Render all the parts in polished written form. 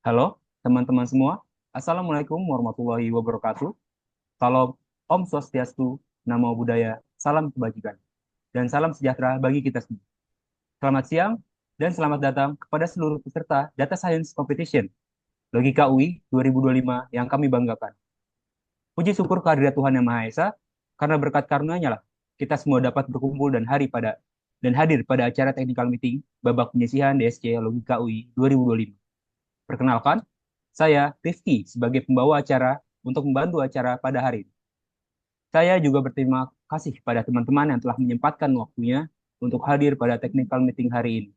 Halo, teman-teman semua. Assalamualaikum warahmatullahi wabarakatuh. Salam Om Swastiastu, Namo Buddhaya, salam kebajikan, dan salam sejahtera bagi kita semua. Selamat siang dan selamat datang kepada seluruh peserta Data Science Competition Logika UI 2025 yang kami banggakan. Puji syukur kehadirat Tuhan Yang Maha Esa, karena berkat karunia-Nya lah kita semua dapat berkumpul dan hadir pada acara technical meeting babak penyisihan DSC Logika UI 2025. Perkenalkan, saya Rifki sebagai pembawa acara untuk membantu acara pada hari ini. Saya juga berterima kasih pada teman-teman yang telah menyempatkan waktunya untuk hadir pada technical meeting hari ini.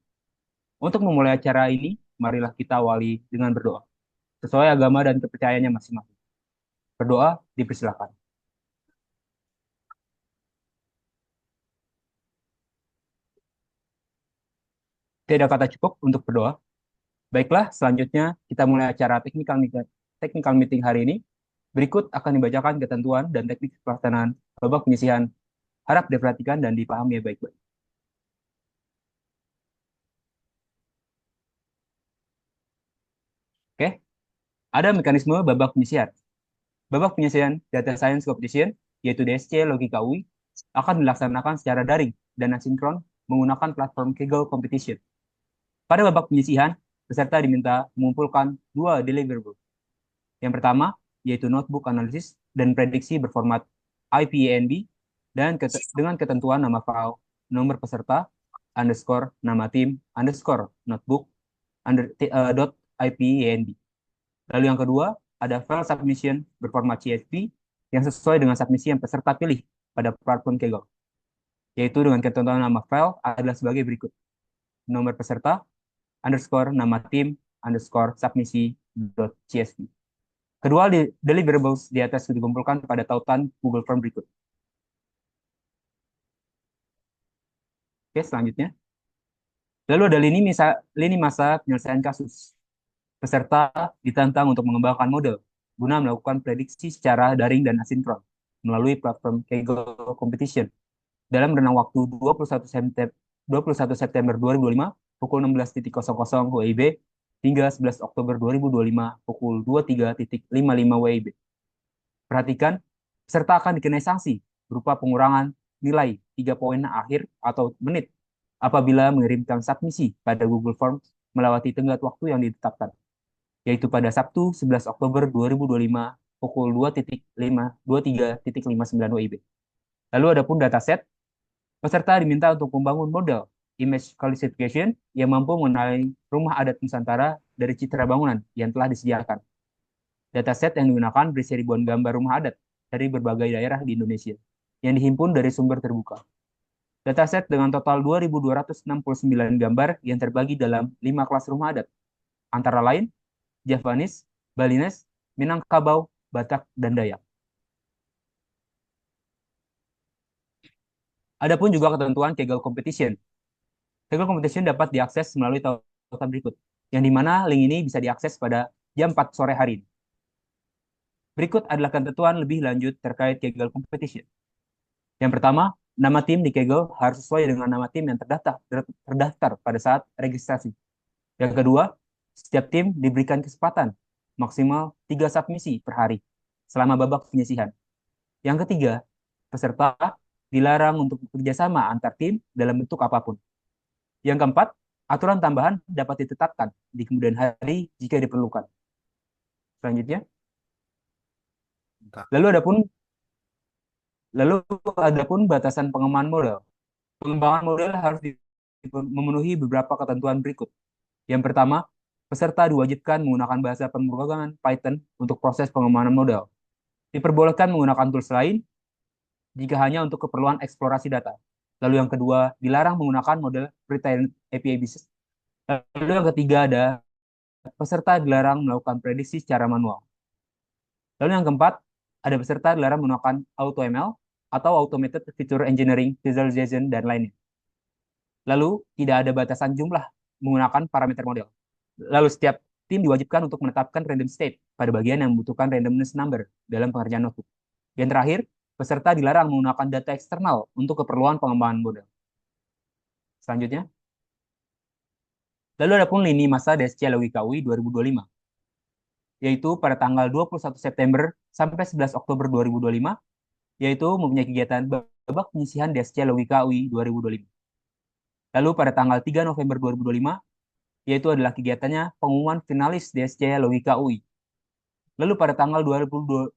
Untuk memulai acara ini, marilah kita awali dengan berdoa, sesuai agama dan kepercayaannya masing-masing. Berdoa dipersilakan. Tidak kata cukup untuk berdoa. Baiklah, selanjutnya kita mulai acara technical meeting hari ini. Berikut akan dibacakan ketentuan dan teknik pelaksanaan babak penyisihan. Harap diperhatikan dan dipahami baik-baik. Oke, ada mekanisme babak penyisihan. Babak penyelesaian Data Science Competition, yaitu DSC Logika UI, akan dilaksanakan secara daring dan asinkron menggunakan platform Kaggle Competition. Pada babak penyisihan, peserta diminta mengumpulkan dua deliverable. Yang pertama, yaitu notebook analisis dan prediksi berformat IPANB dan dengan ketentuan nama file, nomor peserta, underscore, nama tim, underscore, notebook, dot IPANB. Lalu yang kedua, ada file submission berformat CSV yang sesuai dengan submisi yang peserta pilih pada platform Kaggle, yaitu dengan ketentuan nama file adalah sebagai berikut. Nomor peserta, underscore, nama tim, underscore, submisi.csv. Kedua deliverables di atas dikumpulkan pada tautan Google Form berikut. Oke, selanjutnya. Lalu ada lini masa penyelesaian kasus. Peserta ditantang untuk mengembangkan model guna melakukan prediksi secara daring dan asinkron melalui platform Kaggle Competition dalam rentang waktu 21 September 2025 pukul 16.00 WIB hingga 11 Oktober 2025 pukul 23.55 WIB. Perhatikan, peserta akan dikenai sanksi berupa pengurangan nilai 3 poin akhir atau menit apabila mengirimkan submisi pada Google Forms melewati tenggat waktu yang ditetapkan, yaitu pada Sabtu 11 Oktober 2025 pukul 23.59 WIB. Lalu adapun dataset, peserta diminta untuk membangun model image classification yang mampu mengenali rumah adat Nusantara dari citra bangunan yang telah disediakan. Dataset yang digunakan berisi ribuan gambar rumah adat dari berbagai daerah di Indonesia yang dihimpun dari sumber terbuka. Dataset dengan total 2.269 gambar yang terbagi dalam 5 kelas rumah adat, antara lain Javanese, Balinese, Minangkabau, Batak, dan Dayak. Adapun juga ketentuan Kaggle Competition. Kaggle Competition dapat diakses melalui tautan berikut, yang di mana link ini bisa diakses pada jam 4 sore hari ini. Berikut adalah ketentuan lebih lanjut terkait Kaggle Competition. Yang pertama, nama tim di Kaggle harus sesuai dengan nama tim yang terdaftar pada saat registrasi. Yang kedua, setiap tim diberikan kesempatan maksimal 3 submisi per hari selama babak penyisihan. Yang ketiga, peserta dilarang untuk bekerja sama antar tim dalam bentuk apapun. Yang keempat, aturan tambahan dapat ditetapkan di kemudian hari jika diperlukan. Selanjutnya, Bentar. lalu adapun batasan pengembangan model. Pengembangan model harus memenuhi beberapa ketentuan berikut. Yang pertama, peserta diwajibkan menggunakan bahasa pemrograman Python untuk proses pengembangan model. Diperbolehkan menggunakan tools lain jika hanya untuk keperluan eksplorasi data. Lalu yang kedua, dilarang menggunakan model pre-trained API business. Lalu yang ketiga ada peserta dilarang melakukan prediksi secara manual. Lalu yang keempat, ada peserta dilarang menggunakan AutoML atau Automated Feature Engineering, Visualization, dan lainnya. Lalu tidak ada batasan jumlah menggunakan parameter model. Lalu setiap tim diwajibkan untuk menetapkan random state pada bagian yang membutuhkan randomness number dalam pengerjaan notebook. Yang terakhir, peserta dilarang menggunakan data eksternal untuk keperluan pengembangan model. Selanjutnya, lalu ada pun lini masa DSC Logika UI 2025. yaitu pada tanggal 21 September sampai 11 Oktober 2025, yaitu mempunyai kegiatan babak penyisihan DSC Logika UI 2025. Lalu pada tanggal 3 November 2025, yaitu adalah kegiatannya pengumuman finalis DSC Logika UI. Lalu pada tanggal 22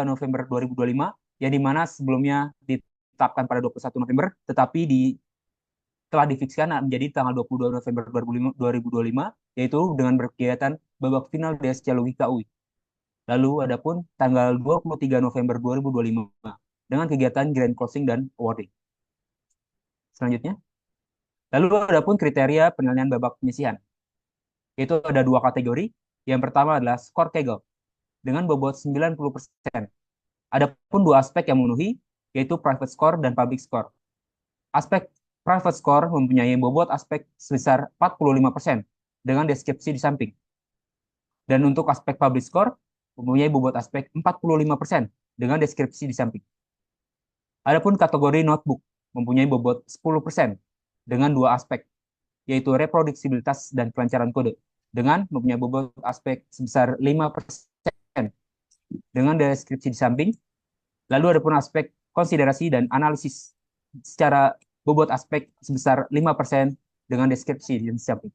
November 2025, yang dimana sebelumnya ditetapkan pada 21 November, tetapi telah difikskan menjadi tanggal 22 November 2025, yaitu dengan berkegiatan babak final DSC Logika UI. Lalu adapun tanggal 23 November 2025 dengan kegiatan grand closing dan awarding. Selanjutnya, lalu adapun kriteria penilaian babak penyisihan. Yaitu ada dua kategori. Yang pertama adalah skor Kegel dengan bobot 90%. Adapun dua aspek yang memenuhi, yaitu private score dan public score. Aspek private score mempunyai bobot aspek sebesar 45% dengan deskripsi di samping. Dan untuk aspek public score mempunyai bobot aspek 45% dengan deskripsi di samping. Adapun kategori notebook mempunyai bobot 10% dengan dua aspek, yaitu reproduksibilitas dan kelancaran kode, dengan mempunyai bobot aspek sebesar 5% dengan deskripsi di samping. Lalu ada pun aspek konsiderasi dan analisis secara bobot aspek sebesar 5% dengan deskripsi di samping.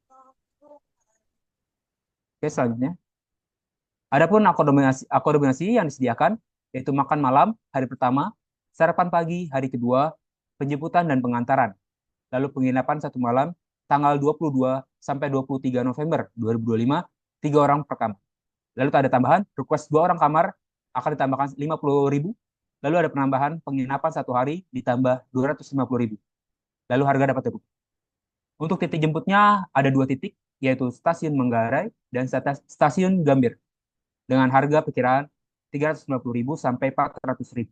Oke, selanjutnya. Adapun akomodasi yang disediakan, yaitu makan malam hari pertama, sarapan pagi hari kedua, penjemputan dan pengantaran. Lalu penginapan satu malam tanggal 22 sampai 23 November 2025, 3 orang per kamar. Lalu ada tambahan, request 2 orang kamar akan ditambahkan 50.000. Lalu ada penambahan penginapan satu hari ditambah 250.000. Lalu harga dapat dibuka. Untuk titik jemputnya ada 2 titik, yaitu Stasiun Manggarai dan Stasiun Gambir, dengan harga perkiraan 350.000 sampai 400.000.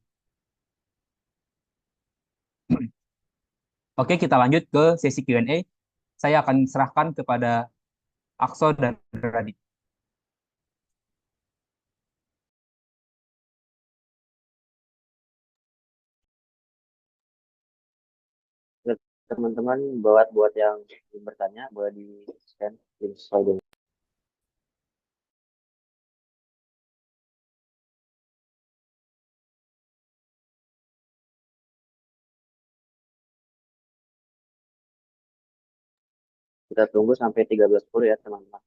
Oke, kita lanjut ke sesi Q&A. Saya akan serahkan kepada Akso dan Radit. Teman-teman buat yang ingin bertanya boleh di scan di slide. Kita tunggu sampai 13.10 ya teman-teman.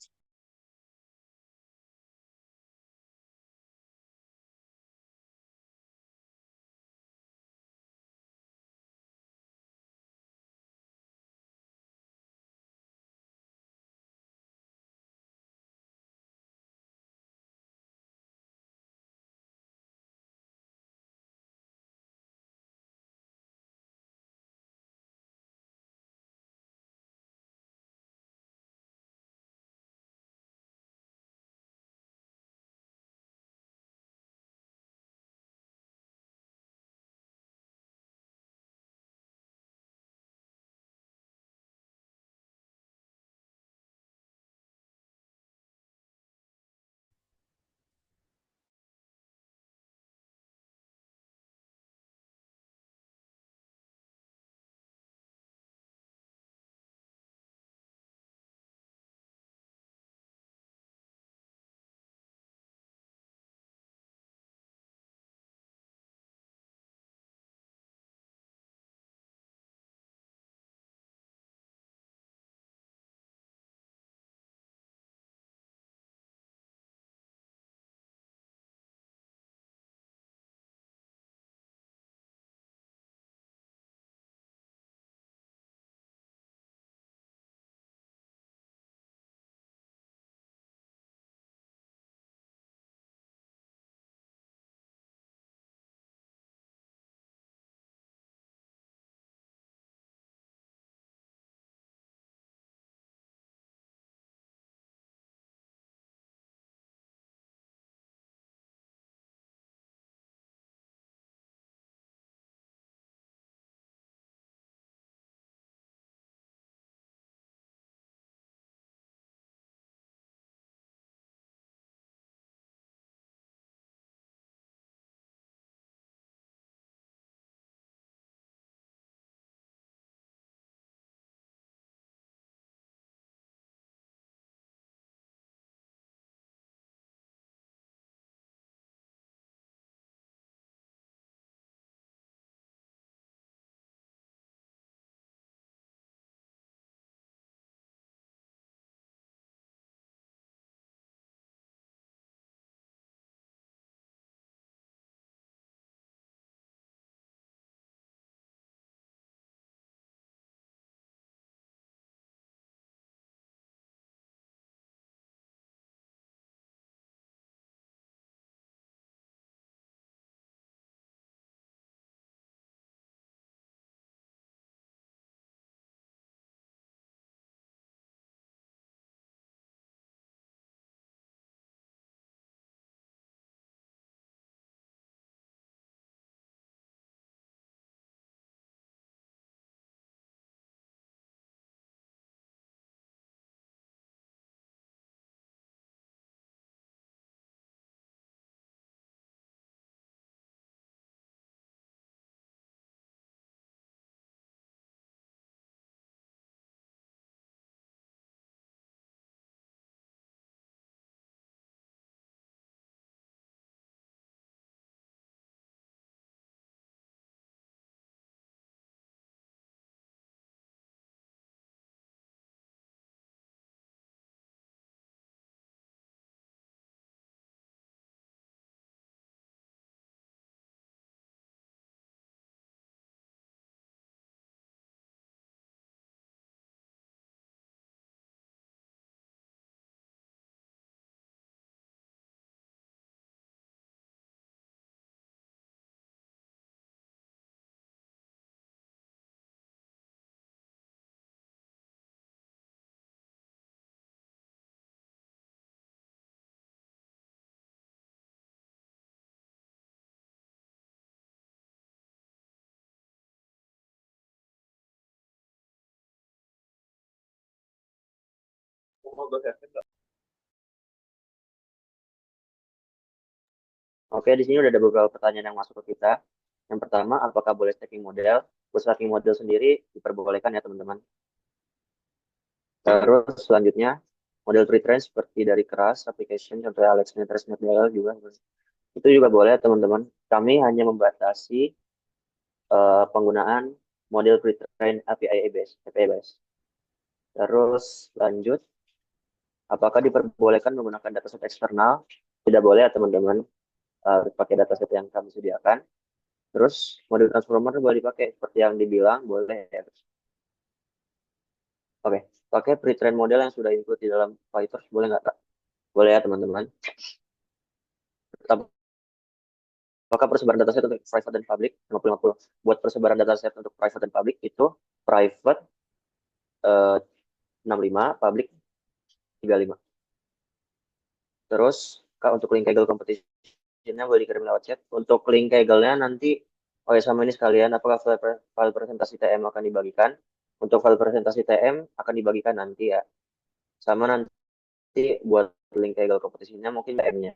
Oke, di sini udah ada beberapa pertanyaan yang masuk ke kita. Yang pertama, apakah boleh stacking model? Untuk stacking model sendiri diperbolehkan ya teman-teman. Terus selanjutnya, model pretrain seperti dari keras, application, contohnya AlexNet, ResNet, DLL juga. Itu juga boleh teman-teman. Kami hanya membatasi penggunaan model pretrain API-based. Terus lanjut, apakah diperbolehkan menggunakan dataset eksternal? Tidak boleh ya teman-teman. Pakai dataset yang kami sediakan. Terus model transformer boleh dipakai seperti yang dibilang boleh ya. Oke, pakai pre-train model yang sudah include di dalam PyTorch boleh nggak Kak? Boleh ya teman-teman. Apakah persebaran dataset untuk private dan public 50-50? Buat persebaran dataset untuk private dan public itu private 65, public 35. Terus Kak untuk link Kaggle competition-nya boleh dikirim lewat chat. Untuk link Kaggle-nya nanti, oh ya sama ini sekalian, apakah file presentasi TM akan dibagikan? Untuk file presentasi TM akan dibagikan nanti ya. Sama nanti buat link Kaggle competition-nya mungkin TM-nya.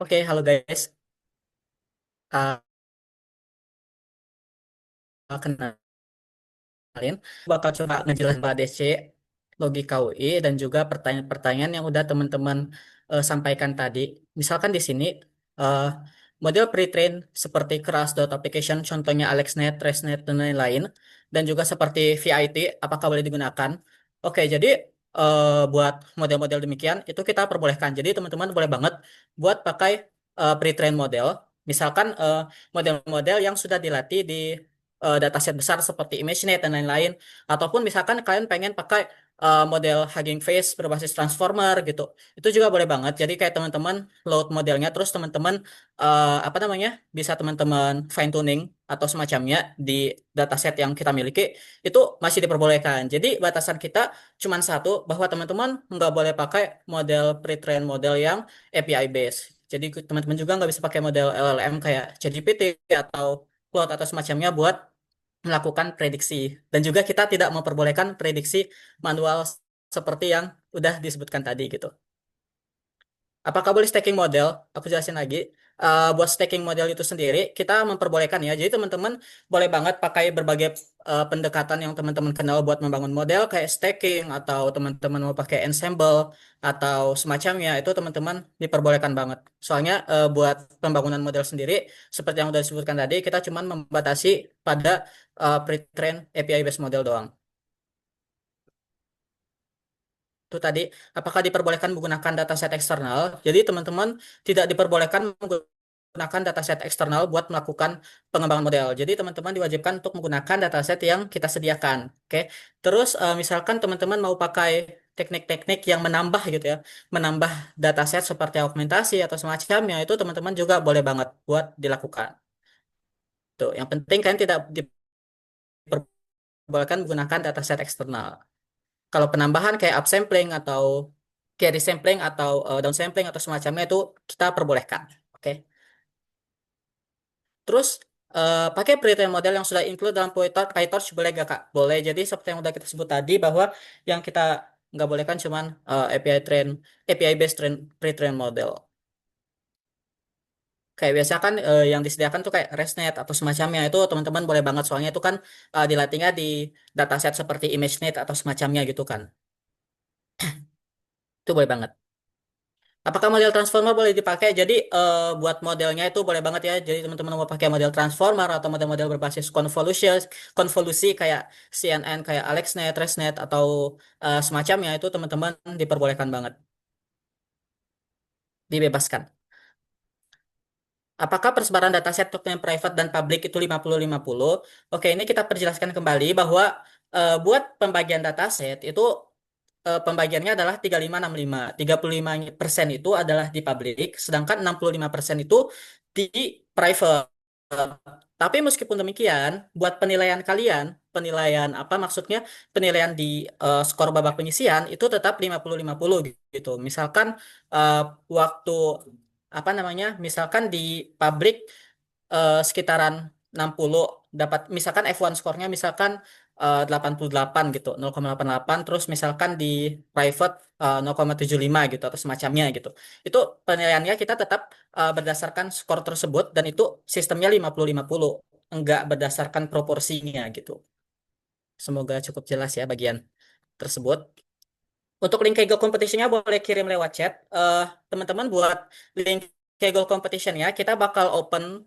Oke, halo guys. Kenalin, bakal coba ngejelasin Mbak DC, logika UI, dan juga pertanyaan-pertanyaan yang udah teman-teman sampaikan tadi. Misalkan di sini, eh, model pre-train seperti Keras.application, contohnya AlexNet, ResNet, dan lain-lain, dan juga seperti VIT, apakah boleh digunakan? Oke, jadi buat model-model demikian, itu kita perbolehkan. Jadi teman-teman boleh banget buat pakai pre-train model. Misalkan model-model yang sudah dilatih di dataset besar seperti ImageNet dan lain-lain. Ataupun misalkan kalian pengen pakai model Hugging Face berbasis transformer gitu. Itu juga boleh banget. Jadi kayak teman-teman load modelnya terus teman-teman apa namanya? Bisa teman-teman fine tuning atau semacamnya di dataset yang kita miliki itu masih diperbolehkan. Jadi batasan kita cuma satu bahwa teman-teman nggak boleh pakai model pre-train model yang API based. Jadi teman-teman juga nggak bisa pakai model LLM kayak ChatGPT atau Claude atau semacamnya buat melakukan prediksi. Dan juga kita tidak memperbolehkan prediksi manual seperti yang udah disebutkan tadi gitu. Apakah boleh staking model? Aku jelasin lagi. Buat staking model itu sendiri, kita memperbolehkan ya. Jadi teman-teman boleh banget pakai berbagai pendekatan yang teman-teman kenal buat membangun model kayak staking atau teman-teman mau pakai ensemble atau semacamnya. Itu teman-teman diperbolehkan banget. Soalnya buat pembangunan model sendiri, seperti yang udah disebutkan tadi, kita cuma membatasi pada pre-train API based model doang. Itu tadi, apakah diperbolehkan menggunakan dataset eksternal? Jadi teman-teman tidak diperbolehkan menggunakan dataset eksternal buat melakukan pengembangan model. Jadi teman-teman diwajibkan untuk menggunakan dataset yang kita sediakan. Oke. Terus misalkan teman-teman mau pakai teknik-teknik yang menambah gitu ya, menambah dataset seperti augmentasi atau semacamnya, itu teman-teman juga boleh banget buat dilakukan. Tuh, yang penting kalian tidak diperbolehkan menggunakan dataset eksternal. Kalau penambahan kayak upsampling atau carry sampling atau downsampling atau semacamnya itu kita perbolehkan. Oke. Terus pakai pre-train model yang sudah include dalam PyTorch boleh gak Kak? Boleh. Jadi seperti yang udah kita sebut tadi bahwa yang kita nggak boleh kan cuman API based pre-train model. Kayak biasa kan yang disediakan tuh kayak ResNet atau semacamnya itu teman-teman boleh banget soalnya itu kan dilatihnya di dataset seperti ImageNet atau semacamnya gitu kan. Itu boleh banget. Apakah model transformer boleh dipakai? Jadi buat modelnya itu boleh banget ya. Jadi teman-teman mau pakai model transformer atau model-model berbasis konvolusi kayak CNN, kayak AlexNet, ResNet atau semacamnya itu teman-teman diperbolehkan banget, dibebaskan. Apakah persebaran dataset untuk yang private dan public itu 50-50? Oke, ini kita perjelaskan kembali bahwa buat pembagian dataset itu pembagiannya adalah 35-65. 35% itu adalah di public, sedangkan 65% itu di private. Tapi meskipun demikian, buat penilaian kalian, penilaian apa maksudnya? Penilaian di skor babak penyisian itu tetap 50-50 gitu. Misalkan eh, waktu apa namanya? Misalkan di public sekitaran 60 dapat misalkan F1 skornya misalkan 88 gitu 0,88 terus misalkan di private 0,75 gitu atau semacamnya gitu itu penilaiannya kita tetap berdasarkan skor tersebut dan itu sistemnya 50-50 enggak berdasarkan proporsinya gitu. Semoga cukup jelas ya bagian tersebut. Untuk link Kaggle Competition-nya boleh kirim lewat chat. Teman-teman buat link Kaggle Competition-nya kita bakal open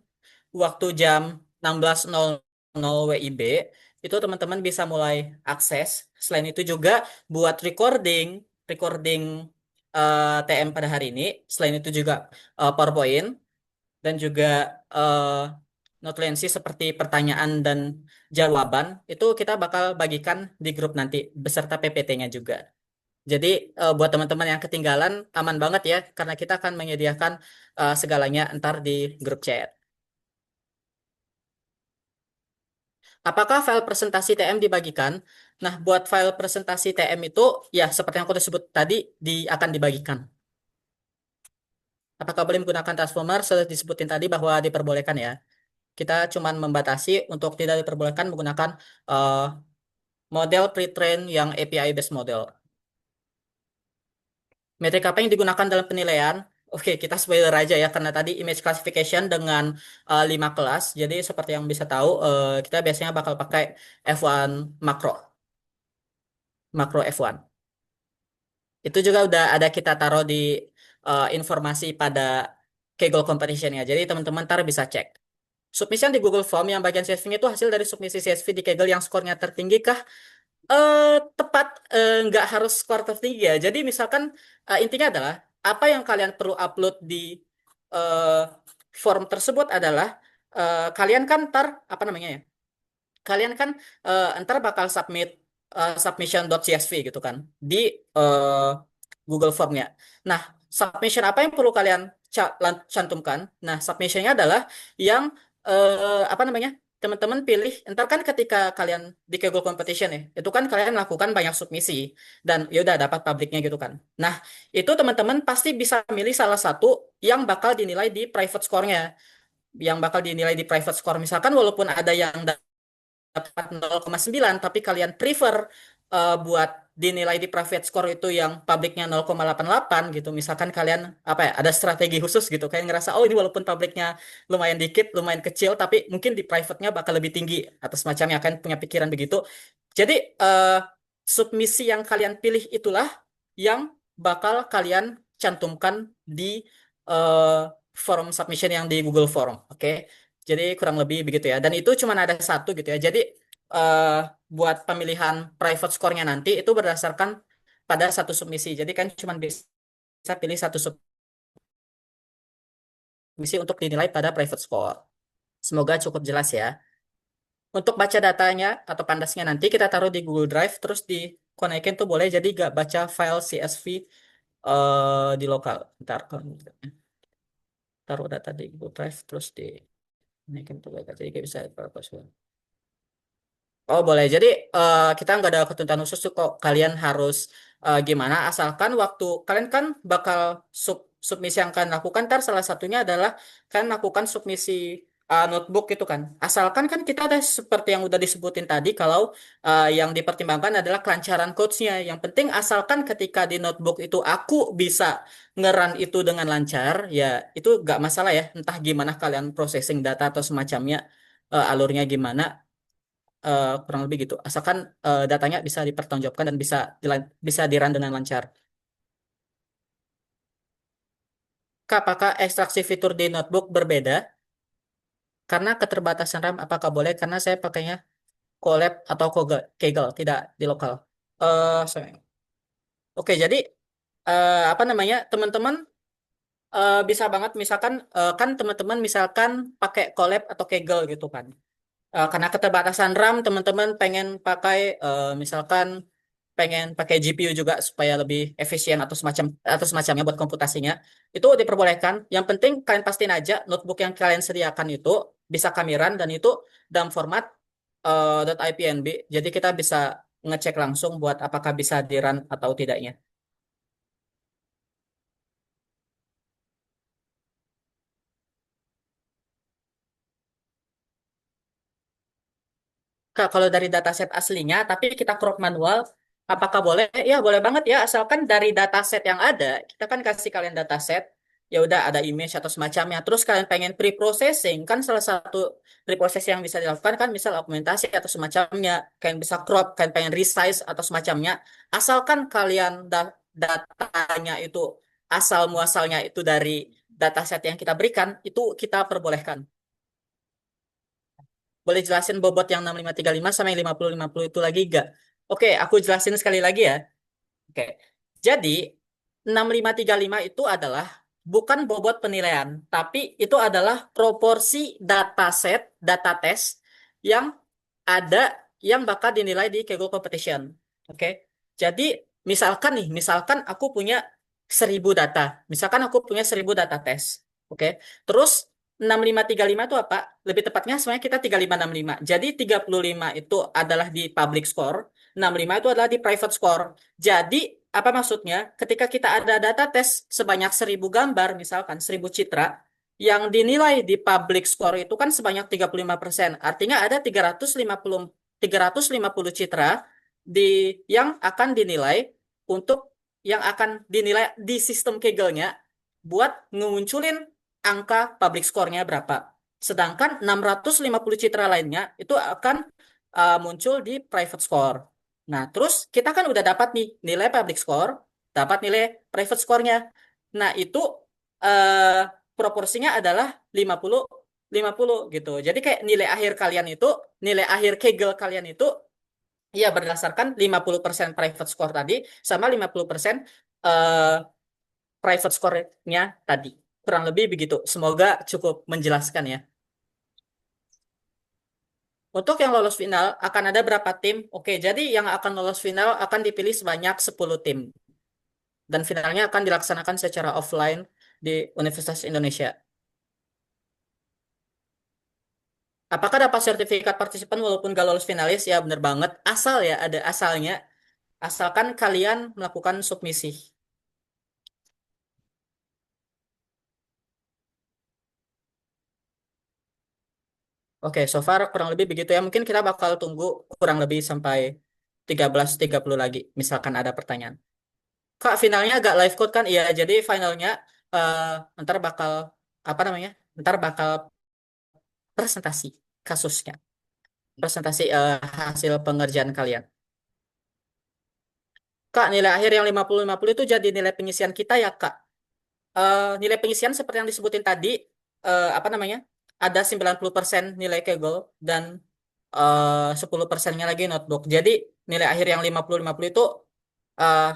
waktu jam 16.00 WIB itu teman-teman bisa mulai akses. Selain itu juga buat recording recording TM pada hari ini. Selain itu juga PowerPoint dan juga eh, notulensi seperti pertanyaan dan jawaban itu kita bakal bagikan di grup nanti beserta PPT-nya juga. Jadi buat teman-teman yang ketinggalan aman banget ya karena kita akan menyediakan segalanya ntar di grup chat. Apakah file presentasi TM dibagikan? Nah, buat file presentasi TM itu, ya seperti yang aku sebut tadi, akan dibagikan. Apakah boleh menggunakan transformer? Sudah disebutin tadi bahwa diperbolehkan ya. Kita cuma membatasi untuk tidak diperbolehkan menggunakan eh, model pre-train yang API based model. Metrik apa yang digunakan dalam penilaian? Oke, kita spoiler aja ya, karena tadi image classification dengan 5 kelas. Jadi seperti yang bisa tahu, kita biasanya bakal pakai F1 makro, makro F1. Itu juga udah ada kita taruh di informasi pada Kaggle competition-nya. Jadi teman-teman ntar bisa cek. Submission di Google Form yang bagian CSV itu hasil dari submisi CSV di Kaggle yang skornya tertinggi kah? Tepat, nggak harus skor tertinggi ya. Jadi misalkan intinya adalah apa yang kalian perlu upload di eh, form tersebut adalah kalian kan ntar apa namanya ya? Kalian kan ntar bakal submit submission.csv gitu kan di eh, Google Form-nya. Nah, submission apa yang perlu kalian cantumkan? Nah, submission-nya adalah yang apa namanya? Teman-teman pilih, ntar kan ketika kalian di Kaggle Competition ya, itu kan kalian lakukan banyak submisi dan ya udah dapat publiknya gitu kan. Nah, itu teman-teman pasti bisa milih salah satu yang bakal dinilai di private score-nya. Yang bakal dinilai di private score misalkan walaupun ada yang dapat 0,9 tapi kalian prefer buat dinilai di private score itu yang publiknya 0,88 gitu. Misalkan kalian apa ya, ada strategi khusus gitu. Kayak ngerasa oh ini walaupun publiknya lumayan dikit, lumayan kecil tapi mungkin di private-nya bakal lebih tinggi atau semacamnya kan punya pikiran begitu. Jadi submisi yang kalian pilih itulah yang bakal kalian cantumkan di eh, form submission yang di Google Form. Oke. Jadi kurang lebih begitu ya. Dan itu cuma ada satu gitu ya. Jadi eh, buat pemilihan private score-nya nanti itu berdasarkan pada satu submisi. Jadi kan cuma bisa pilih satu submisi untuk dinilai pada private score. Semoga cukup jelas ya. Untuk baca datanya atau pandasnya nanti kita taruh di Google Drive terus dikonekin tuh boleh jadi gak baca file CSV di lokal. Ntar taruh data di Google Drive terus dikonekin tuh jadi gak bisa. Oh boleh. Jadi kita nggak ada ketentuan khusus tuh kok kalian harus gimana. Asalkan waktu kalian kan bakal submisi yang kalian lakukan. Ntar salah satunya adalah kalian lakukan submisi notebook gitu kan. Asalkan kan kita ada seperti yang udah disebutin tadi. Kalau yang dipertimbangkan adalah kelancaran codes-nya. Yang penting asalkan ketika di notebook itu aku bisa ngeran itu dengan lancar. Ya itu nggak masalah ya. Entah gimana kalian processing data atau semacamnya. Alurnya gimana kurang lebih gitu. Asalkan datanya bisa dipertanggungjawabkan dan bisa bisa dirun dengan lancar. Kak, apakah ekstraksi fitur di notebook berbeda? Karena keterbatasan RAM, apakah boleh? Karena saya pakainya Colab atau Kaggle, tidak di lokal. Sorry. Oke, jadi apa namanya, teman-teman bisa banget misalkan kan teman-teman misalkan pakai Colab atau Kaggle gitu kan. Karena keterbatasan RAM, teman-teman pengen pakai misalkan pengen pakai GPU juga supaya lebih efisien atau semacamnya buat komputasinya, itu diperbolehkan. Yang penting kalian pastiin aja notebook yang kalian sediakan itu bisa kami run dan itu dalam format .ipnb. Jadi kita bisa ngecek langsung buat apakah bisa di run atau tidaknya. Kak, kalau dari dataset aslinya, tapi kita crop manual, apakah boleh? Ya, boleh banget ya. Asalkan dari dataset yang ada, kita kan kasih kalian dataset, ya udah ada image atau semacamnya. Terus kalian pengen pre-processing, kan salah satu pre-processing yang bisa dilakukan kan misal augmentasi atau semacamnya. Kalian bisa crop, kalian pengen resize atau semacamnya. Asalkan kalian datanya itu asal muasalnya itu dari dataset yang kita berikan, itu kita perbolehkan. Boleh jelasin bobot yang 6535 sama yang 5050 itu lagi gak? Oke, aku jelasin sekali lagi ya. Oke. Jadi, 6535 itu adalah bukan bobot penilaian, tapi itu adalah proporsi dataset, data test yang ada yang bakal dinilai di Kaggle Competition. Oke. Jadi, misalkan aku punya 1000 data. Misalkan aku punya 1000 data test. Oke. Terus 6535 itu apa? Lebih tepatnya sebenarnya kita 3565. Jadi 35 itu adalah di public score, 65 itu adalah di private score. Jadi apa maksudnya? Ketika kita ada data tes sebanyak 1000 gambar, misalkan 1000 citra, yang dinilai di public score itu kan sebanyak 35%. Artinya ada 350 citra di yang akan dinilai untuk yang akan dinilai di sistem Kaggle-nya buat ngemunculin angka public score-nya berapa. Sedangkan 650 citra lainnya itu akan muncul di private score. Nah, terus kita kan udah dapat nih nilai public score, dapat nilai private score-nya. Nah, itu eh, proporsinya adalah 50-50 gitu. Jadi kayak nilai akhir kalian itu, nilai akhir Kaggle kalian itu ya berdasarkan 50% private score tadi sama 50% eh, private score-nya tadi. Kurang lebih begitu. Semoga cukup menjelaskan ya. Untuk yang lolos final akan ada berapa tim? Oke, jadi yang akan lolos final akan dipilih sebanyak 10 tim. Dan finalnya akan dilaksanakan secara offline di Universitas Indonesia. Apakah dapat sertifikat partisipan walaupun gak lolos finalis? Ya benar banget. Asal ya ada asalnya. Asalkan kalian melakukan submisi. Oke, so far kurang lebih begitu ya. Mungkin kita bakal tunggu kurang lebih sampai 13.30 lagi. Misalkan ada pertanyaan. Kak, finalnya agak live code kan? Iya, jadi finalnya eh ntar bakal apa namanya? Ntar bakal presentasi kasusnya, presentasi hasil pengerjaan kalian. Kak, nilai akhir yang 50-50 itu jadi nilai pengisian kita ya, Kak. Nilai pengisian seperti yang disebutin tadi, apa namanya? Ada 90% nilai Kaggle dan 10%-nya lagi notebook. Jadi nilai akhir yang 50-50 itu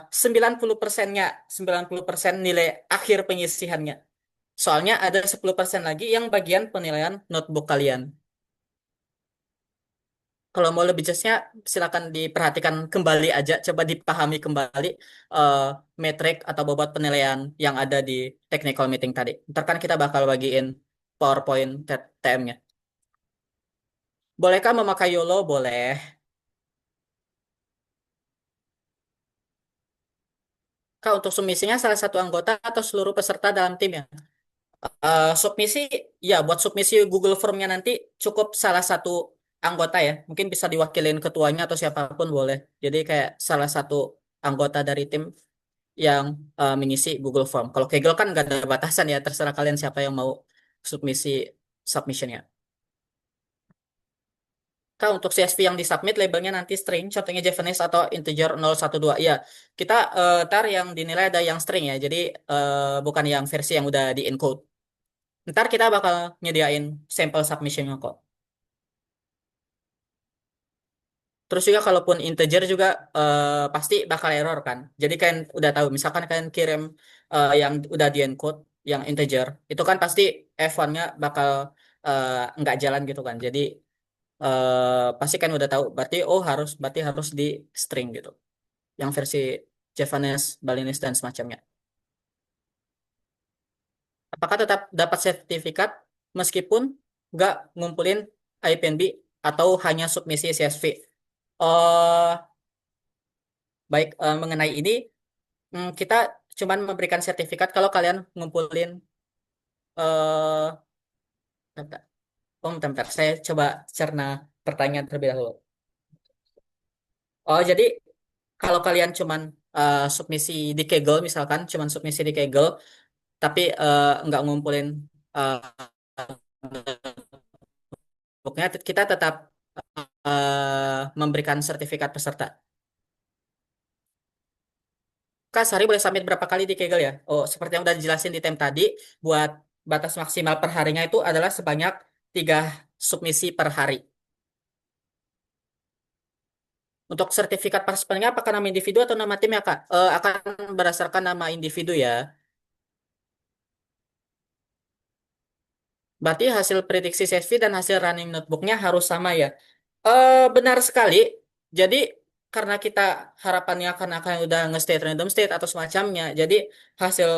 90%-nya, 90% nilai akhir pengisiannya. Soalnya ada 10% lagi yang bagian penilaian notebook kalian. Kalau mau lebih jelasnya, silakan diperhatikan kembali aja, coba dipahami kembali eh, metrik atau bobot penilaian yang ada di technical meeting tadi. Ntar kan kita bakal bagiin PowerPoint TM-nya. Bolehkah memakai YOLO? Boleh. Kak, untuk submisinya salah satu anggota atau seluruh peserta dalam tim ya? Submisi, ya buat submisi Google Form-nya nanti cukup salah satu anggota ya. Mungkin bisa diwakilin ketuanya atau siapapun boleh. Jadi kayak salah satu anggota dari tim yang mengisi Google Form. Kalau Kaggle kan nggak ada batasan ya, terserah kalian siapa yang mau submisi submissionnya. Kak, untuk CSV yang disubmit labelnya nanti string, contohnya Japanese atau integer 012. Ya, kita ntar yang dinilai ada yang string ya, jadi bukan yang versi yang udah di encode. Ntar kita bakal nyediain sampel submissionnya kok. Terus juga kalaupun integer juga pasti bakal error kan. Jadi kan udah tahu, misalkan kalian kirim yang udah di encode, yang integer, itu kan pasti F1-nya bakal eh, nggak jalan gitu kan. Jadi pasti kan udah tahu, berarti harus di string gitu. Yang versi Javanese, Balinese dan semacamnya. Apakah tetap dapat sertifikat meskipun nggak ngumpulin IPNB atau hanya submisi CSV? Oh, baik, mengenai ini kita cuman memberikan sertifikat kalau kalian ngumpulin eh bentar, bentar. Saya coba cerna pertanyaan terlebih dahulu. Oh, jadi kalau kalian cuman submisi di Kaggle misalkan, cuman submisi di Kaggle tapi nggak ngumpulin uh, booknya, kita tetap memberikan sertifikat peserta. Kak, sehari boleh submit berapa kali di Kaggle ya? Oh, seperti yang udah dijelasin di tem tadi, buat batas maksimal per harinya itu adalah sebanyak 3 submisi per hari. Untuk sertifikat parsipannya apakah nama individu atau nama tim ya, Kak? Akan berdasarkan nama individu ya. Berarti hasil prediksi CSV dan hasil running notebooknya harus sama ya. Benar sekali. Jadi karena kita harapannya akan udah nge-state random state atau semacamnya, jadi hasil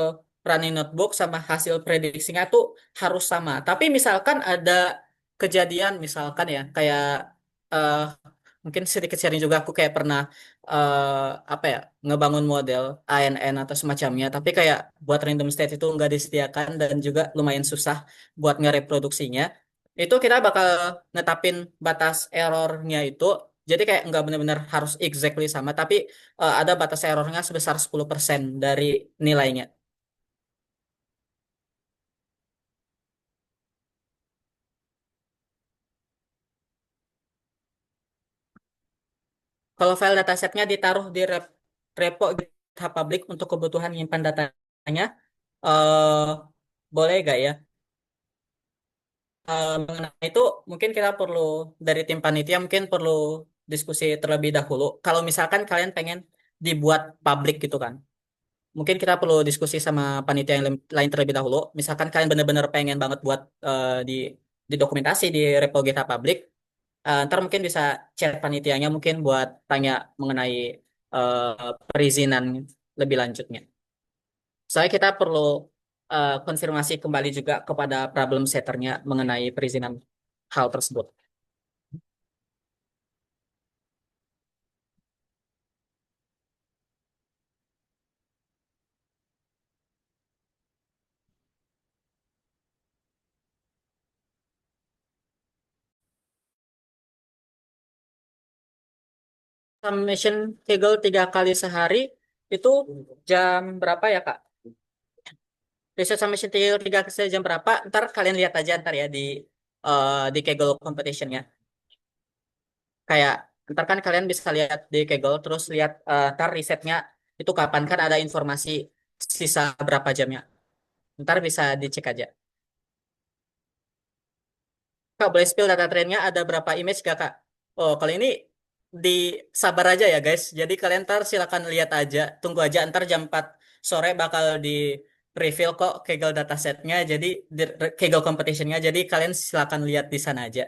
running notebook sama hasil prediksinya tuh harus sama. Tapi misalkan ada kejadian, misalkan ya, kayak eh, mungkin sedikit sharing juga, aku kayak pernah apa ya, ngebangun model ANN atau semacamnya, tapi kayak buat random state itu nggak disediakan dan juga lumayan susah buat ngereproduksinya. Itu kita bakal netapin batas errornya itu. Jadi kayak nggak benar-benar harus exactly sama, tapi ada batas errornya sebesar 10% dari nilainya. Kalau file datasetnya ditaruh di repo GitHub public untuk kebutuhan nyimpan datanya, eh boleh gak ya? Mengenai itu mungkin kita perlu dari tim panitia mungkin perlu diskusi terlebih dahulu. Kalau misalkan kalian pengen dibuat publik gitu kan, mungkin kita perlu diskusi sama panitia yang lain terlebih dahulu. Misalkan kalian benar-benar pengen banget buat di dokumentasi di repo GitHub public, ntar mungkin bisa chat panitianya mungkin buat tanya mengenai perizinan lebih lanjutnya. Soalnya kita perlu konfirmasi kembali juga kepada problem setternya mengenai perizinan hal tersebut. Submission Kaggle 3 kali sehari itu jam berapa ya, Kak? Research submission Kaggle 3 kali jam berapa? Ntar kalian lihat aja ntar ya di Kaggle competitionnya. Kayak ntar kan kalian bisa lihat di Kaggle terus lihat ntar risetnya itu kapan kan ada informasi sisa berapa jamnya. Ntar bisa dicek aja. Kak, boleh spill data trennya ada berapa image gak, Kak? Oh, kalau ini di sabar aja ya, guys. Jadi kalian ntar silakan lihat aja. Tunggu aja ntar jam 4 sore bakal di reveal kok Kaggle datasetnya. Jadi Kaggle competitionnya. Jadi kalian silakan lihat di sana aja.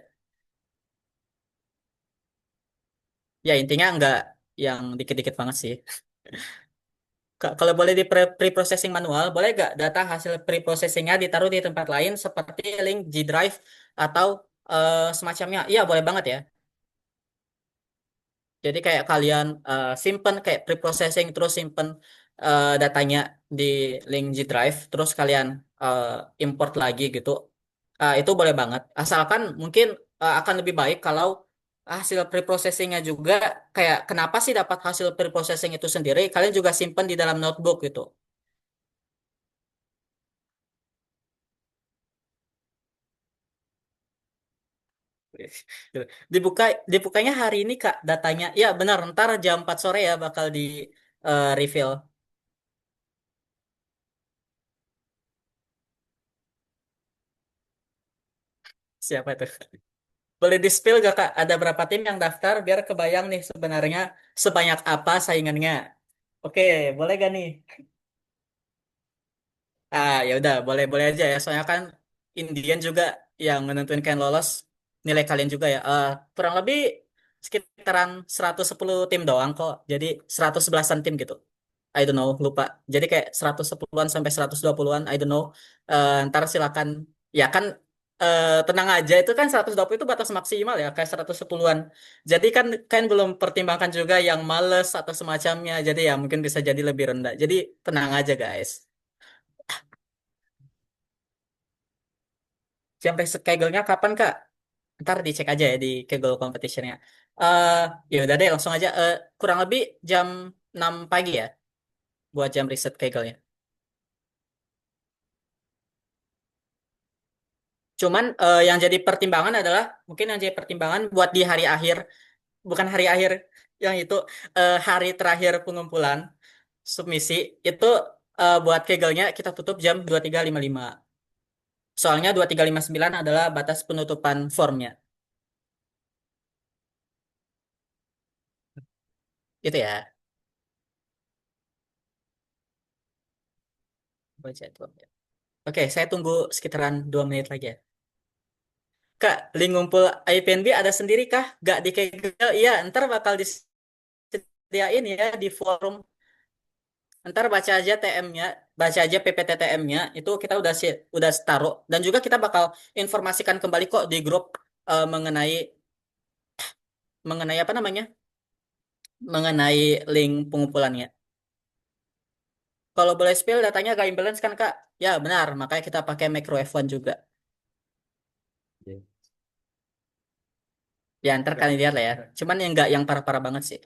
Ya intinya nggak yang dikit-dikit banget sih. Kalau boleh di pre-processing manual, boleh nggak data hasil pre-processingnya ditaruh di tempat lain seperti link G Drive atau semacamnya? Iya, boleh banget ya. Jadi kayak kalian simpen kayak pre-processing terus simpen datanya di link G Drive terus kalian eh, import lagi gitu. Itu boleh banget. Asalkan mungkin akan lebih baik kalau hasil pre-processingnya juga kayak kenapa sih dapat hasil pre-processing itu sendiri, kalian juga simpen di dalam notebook gitu. Dibuka dibukanya hari ini Kak datanya. Ya benar, ntar jam 4 sore ya bakal di reveal. Siapa itu? Boleh di-spill gak Kak? Ada berapa tim yang daftar biar kebayang nih sebenarnya sebanyak apa saingannya. Oke, boleh gak nih? Ah, ya udah, boleh-boleh aja ya. Soalnya kan Indian juga yang menentuin kalian lolos, nilai kalian juga ya. Kurang lebih sekitaran 110 tim doang kok. Jadi 111-an tim gitu. I don't know, lupa. Jadi kayak 110-an sampai 120-an, I don't know. Ntar silakan. Ya kan tenang aja, itu kan 120 itu batas maksimal ya, kayak 110-an. Jadi kan belum pertimbangkan juga yang males atau semacamnya. Jadi ya mungkin bisa jadi lebih rendah. Jadi tenang aja guys. Jam reset Kegel-nya kapan, Kak? Ntar dicek aja ya di Kegel competition-nya. Eh ya udah deh, langsung aja. Kurang lebih jam 6 pagi ya, buat jam reset Kegel-nya. Cuman yang jadi pertimbangan adalah, mungkin yang jadi pertimbangan buat di hari akhir, bukan hari akhir, yang itu hari terakhir pengumpulan submisi, itu buat Kegel-nya kita tutup jam 23.55. Soalnya 23.59 adalah batas penutupan formnya. Itu ya. Baca itu. Oke, saya tunggu sekitaran 2 menit lagi ya. Kak, link ngumpul IPNB ada sendiri kah? Gak di Kegel? Iya, ntar bakal disediain ya di forum. Ntar baca aja TM-nya, baca aja PPTTM-nya, itu kita udah taruh. Dan juga kita bakal informasikan kembali kok di grup mengenai mengenai apa namanya? Mengenai link pengumpulannya. Kalau boleh spill datanya gak imbalance kan Kak? Ya benar, makanya kita pakai Macro F1 juga. Oke. Ya ntar kalian lihat lah ya. Cuman yang nggak yang parah-parah banget sih.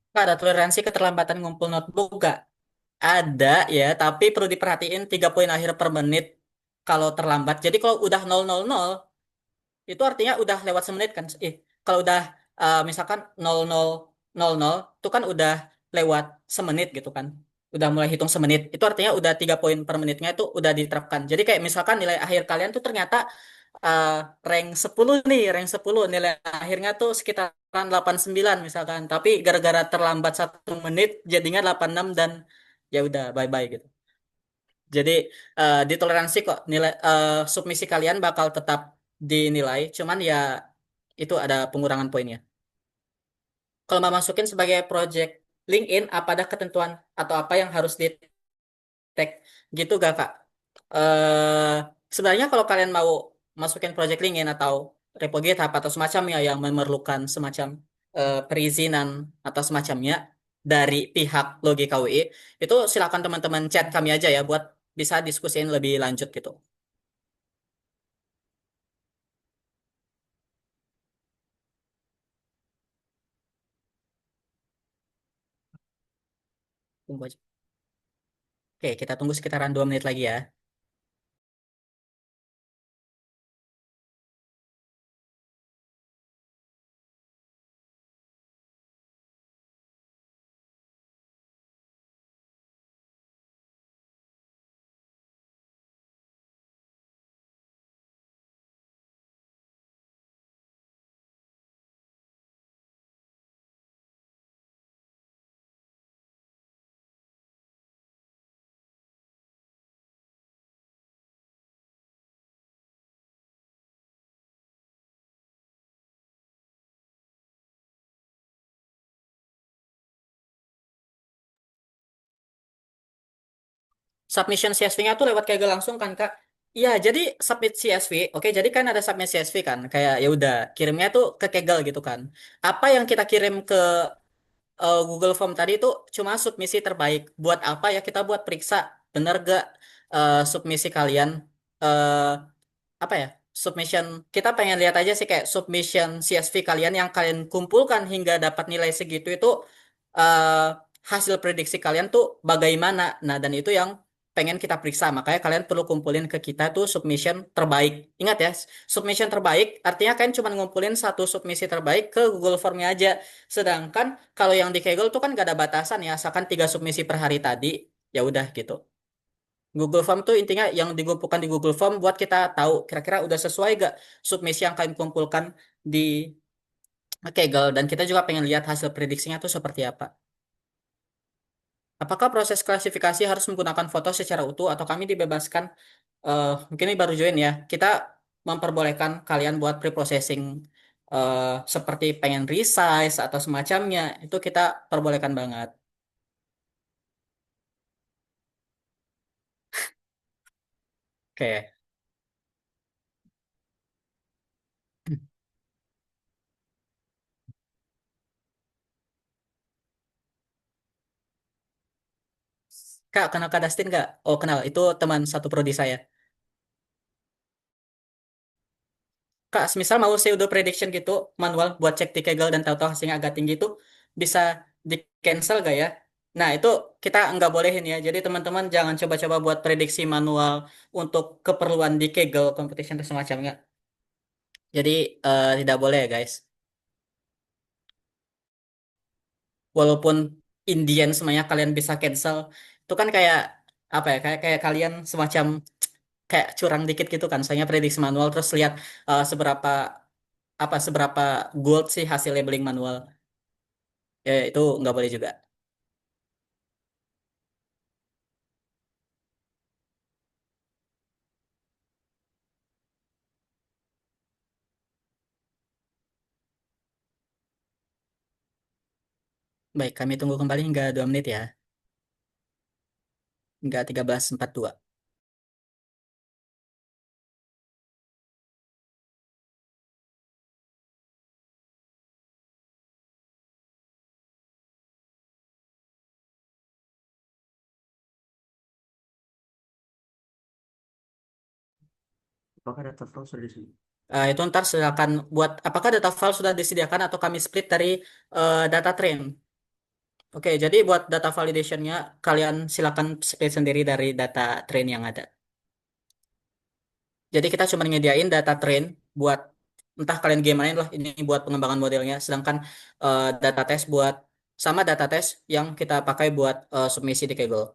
Kak, ada toleransi keterlambatan ngumpul notebook nggak? Ada ya, tapi perlu diperhatiin 3 poin akhir per menit kalau terlambat. Jadi kalau udah 000 itu artinya udah lewat semenit kan. Kalau udah misalkan 0000 itu kan udah lewat semenit gitu kan. Udah mulai hitung semenit. Itu artinya udah 3 poin per menitnya itu udah diterapkan. Jadi kayak misalkan nilai akhir kalian tuh ternyata eh, rank 10 nih, rank 10 nilai akhirnya tuh sekitaran 89 misalkan. Tapi gara-gara terlambat 1 menit jadinya 86 dan ya udah bye-bye gitu. Jadi ditoleransi kok nilai submisi kalian bakal tetap dinilai, cuman ya itu ada pengurangan poinnya. Kalau mau masukin sebagai project LinkedIn, apa ada ketentuan atau apa yang harus di tag gitu gak Kak? eh Sebenarnya kalau kalian mau masukin project LinkedIn atau repo GitHub atau semacamnya yang memerlukan semacam perizinan atau semacamnya dari pihak Logika UI, itu silakan teman-teman chat kami aja ya buat bisa diskusiin lebih lanjut gitu. Tunggu aja. Oke, kita tunggu sekitaran 2 menit lagi ya. submission CSV-nya tuh lewat Kaggle langsung kan Kak? Iya, jadi submit CSV. Oke, jadi kan ada submit CSV kan. Kayak ya udah kirimnya tuh ke Kaggle gitu kan. Apa yang kita kirim ke Google Form tadi itu cuma submisi terbaik. Buat apa ya kita buat periksa bener gak submisi kalian eh apa ya? Submission kita pengen lihat aja sih kayak submission CSV kalian yang kalian kumpulkan hingga dapat nilai segitu itu eh, hasil prediksi kalian tuh bagaimana. Nah, dan itu yang pengen kita periksa. Makanya kalian perlu kumpulin ke kita tuh submission terbaik. Ingat ya, submission terbaik artinya kalian cuma ngumpulin satu submisi terbaik ke Google Formnya aja. Sedangkan kalau yang di Kaggle tuh kan gak ada batasan ya, asalkan 3 submisi per hari tadi, ya udah gitu. Google Form tuh intinya yang dikumpulkan di Google Form buat kita tahu kira-kira udah sesuai gak submisi yang kalian kumpulkan di Kaggle dan kita juga pengen lihat hasil prediksinya tuh seperti apa. Apakah proses klasifikasi harus menggunakan foto secara utuh atau kami dibebaskan? Mungkin ini baru join ya. Kita memperbolehkan kalian buat pre-processing seperti pengen resize atau semacamnya. Itu kita perbolehkan banget. Oke. Kak, kenal Kak Dustin nggak? Oh, kenal. Itu teman satu prodi saya. Kak, misal mau pseudo prediction gitu, manual buat cek di Kaggle dan tahu-tahu hasilnya agak tinggi itu bisa di cancel gak ya? Nah, itu kita nggak bolehin ya. Jadi teman-teman jangan coba-coba buat prediksi manual untuk keperluan di Kaggle competition dan semacamnya. Jadi tidak boleh ya guys. Walaupun Indian semuanya kalian bisa cancel, itu kan kayak apa ya? Kayak kalian semacam kayak curang dikit gitu kan. Soalnya prediksi manual terus lihat seberapa seberapa gold sih hasil labeling manual. Ya, itu nggak boleh juga. Baik, kami tunggu kembali hingga 2 menit ya. Hingga 13.42. Apakah data flow sudah disediakan? Itu ntar silakan buat apakah data file sudah disediakan atau kami split dari data train. Oke, jadi buat data validationnya kalian silakan split sendiri dari data train yang ada. Jadi kita cuma nyediain data train buat entah kalian gimana lah ini buat pengembangan modelnya, sedangkan data test buat sama data test yang kita pakai buat submisi di Kaggle.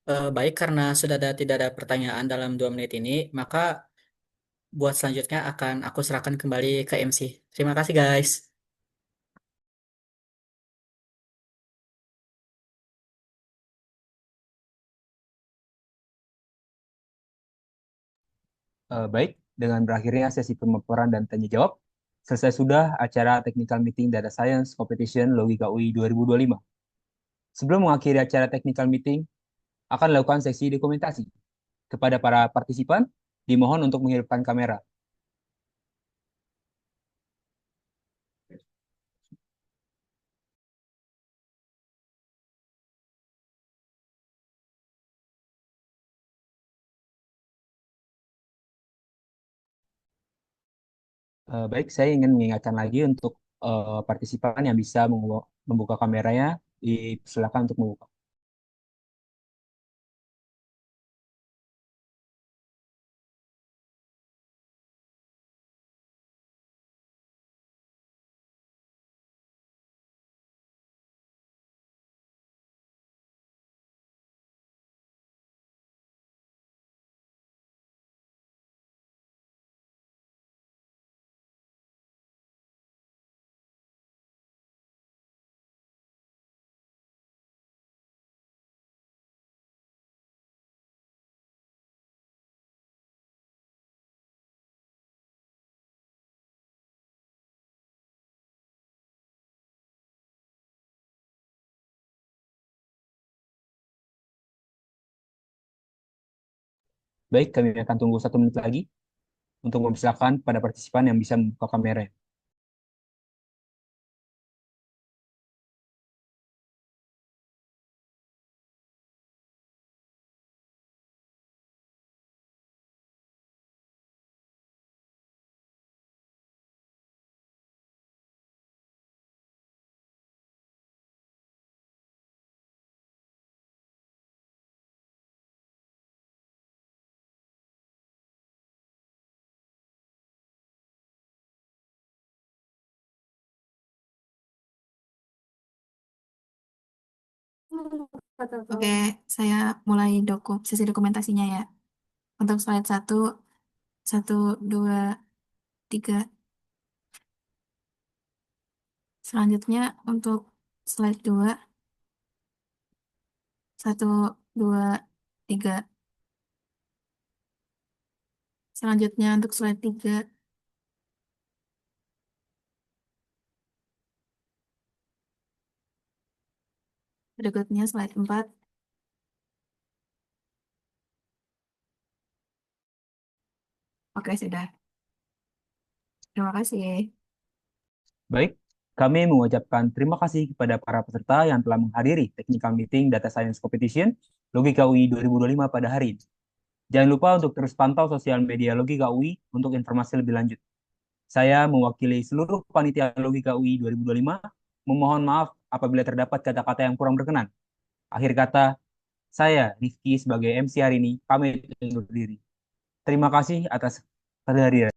Baik, karena sudah tidak ada pertanyaan dalam 2 menit ini, maka buat selanjutnya akan aku serahkan kembali ke MC. Terima kasih guys. Baik, dengan berakhirnya sesi pemaparan dan tanya jawab, selesai sudah acara Technical Meeting Data Science Competition Logika UI 2025. Sebelum mengakhiri acara technical meeting, akan dilakukan sesi dokumentasi. Kepada para partisipan, dimohon untuk menghidupkan kamera. Baik, saya ingin mengingatkan lagi untuk partisipan yang bisa membuka kameranya, silakan untuk membuka. Baik, kami akan tunggu 1 menit lagi untuk mempersilahkan pada partisipan yang bisa membuka kamera. Oke, saya mulai sesi dokumentasinya ya. Untuk slide 1, 1, 2, 3. Selanjutnya untuk slide 2, 1, 2, 3. Selanjutnya untuk slide 3. Berikutnya slide 4. Oke, sudah. Terima kasih. Baik, kami mengucapkan terima kasih kepada para peserta yang telah menghadiri Technical Meeting Data Science Competition Logika UI 2025 pada hari ini. Jangan lupa untuk terus pantau sosial media Logika UI untuk informasi lebih lanjut. Saya mewakili seluruh panitia Logika UI 2025, memohon maaf apabila terdapat kata-kata yang kurang berkenan. Akhir kata, saya, Rifki, sebagai MC hari ini, pamit undur diri. Terima kasih atas kehadiran.